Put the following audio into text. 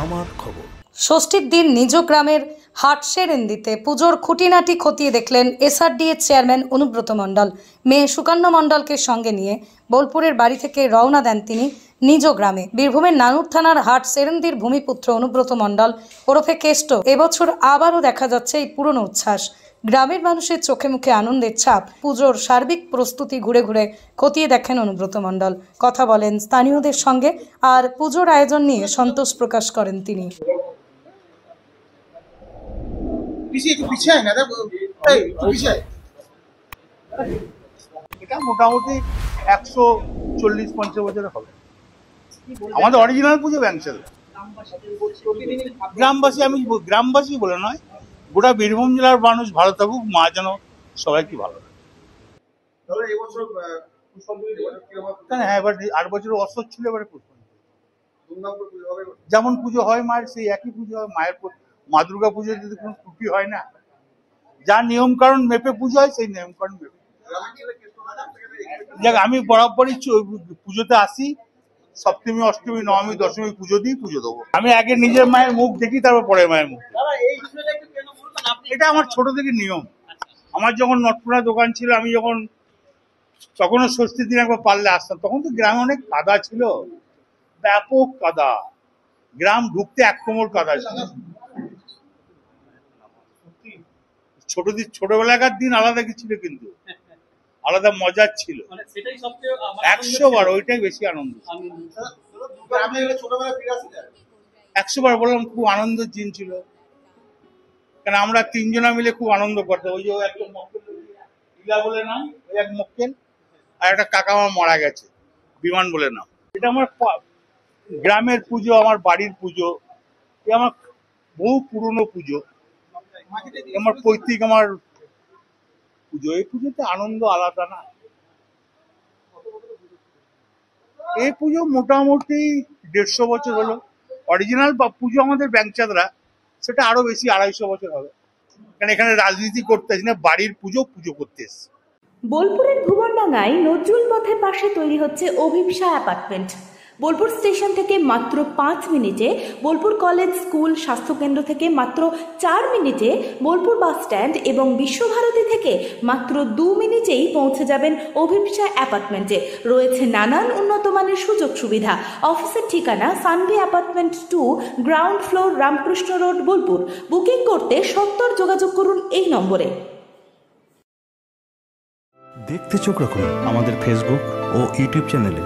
আমার খবর। ষষ্ঠীর দিন নিজ গ্রামের হাটসেরেন্দিতে পুজোর খুঁটিনাটি খতিয়ে দেখলেন এসআরডিএ চেয়ারম্যান অনুব্রত মণ্ডল। মেয়ে সুকন্যা মণ্ডলকে সঙ্গে নিয়ে বোলপুরের বাড়ি থেকে রওনা দেন তিনি নিজ গ্রামে। বীরভূমের নানুর থানার হাটসেরেন্দির ভূমিপুত্র অনুব্রত মণ্ডল ওরফে কেষ্ট এবছর আবারও দেখা যাচ্ছে এই পুরনো উচ্ছ্বাস। গ্রামের মানুষের চোখে মুখে আনন্দের ছাপ। পুজোর সার্বিক প্রস্তুতি ঘুরে ঘুরে খতিয়ে দেখেন অনুব্রত মণ্ডল। কথা বলেন স্থানীয়দের সঙ্গে আর পুজোর আয়োজন নিয়ে সন্তোষ প্রকাশ করেন তিনি। এটা মোটামুটি 140-50 বছর হবে। আমাদের অরিজিনাল পুজো ব্যাংসেল। গ্রামবাসী বলে নয়, গোটা বীরভূম জেলার মানুষ ভালো থাকুক, মা যেন সবাইকে ভালো রাখে। হ্যাঁ, এবার 8 বছরের অসৎ ছিল, এবারে যেমন পুজো হয় মায়ের, সেই একই পুজো হয় মায়ের। মা দুর্গা পুজোর যদি কোনো ত্রুটি হয় না, যা নিয়ম কারণ মেপে পুজো হয় সেই নিয়ম কারণ মেপে। দেখ, আমি বরাবরই পুজোতে আসি, সপ্তমী, অষ্টমী, নবমী, দশমী পুজো দিই, পুজো দেবো। আমি আগে নিজের মায়ের মুখ দেখি, তারপর পরের মায়ের মুখ। এটা আমার ছোট থেকে নিয়ম। আমার যখন নটপুরা দোকান ছিল, আমি যখন তখনও ষষ্ঠীর দিন একবার পারলে আসতাম। তখন তো গ্রামে অনেক কাদা ছিল, ব্যাপক কাদা, গ্রাম ঢুকতে 1 কোমর কাদা ছিল। ছোটবেলাকার দিন আলাদা কিছু ছিল, কিন্তু আলাদা মজার ছিল। 100 বার ওইটাই বেশি আনন্দ। 100 বার বললাম, খুব আনন্দের দিন ছিল। কারণ আমরা 3 জনা মিলে খুব আনন্দ করতাম। ওই যে একটা মক্কেল বলে নাম, ওই এক মক্কেল, আর একটা কাকা আমার মারা গেছে, বিমান বলে নাম। এটা আমার গ্রামের পুজো, আমার বাড়ির পুজো, এ আমার বহু পুরনো পুজো, আমার পৈতৃক আমার পুজো। এই পুজোতে আনন্দ আলাদা না। এই পুজো মোটামুটি 150 বছর হলো। অরিজিনাল পুজো আমাদের ব্যাংচাঁদরা, সেটা আরো বেশি 250 বছর হবে। কারণ এখানে রাজনীতি করতে আসি না, বাড়ির পুজো করতে এসছি। বোলপুরের ভুবনডাঙ্গায় নজরুল পথের পাশে তৈরি হচ্ছে অভিপ্সা অ্যাপার্টমেন্ট। বোলপুর স্টেশন থেকে মাত্র 5 মিনিটে, বোলপুর কলেজ, স্কুল, স্বাস্থ্যকেন্দ্র থেকে মাত্র 4 মিনিটে, বোলপুর বাস স্ট্যান্ড এবং বিশ্বভারতী থেকে মাত্র 2 মিনিটেই পৌঁছে যাবেন অভিপ্সা অ্যাপার্টমেন্টে। রয়েছে নানান উন্নত মানের সুযোগ সুবিধা। অফিসের ঠিকানা Sanvi apartment 2, ground floor, Ramakrishna road, Bolpur. Booking করতে 70 যোগাযোগ করুন এই নম্বরে। দেখতে চোখ রাখুন আমাদের ফেসবুক ও ইউটিউব চ্যানেলে।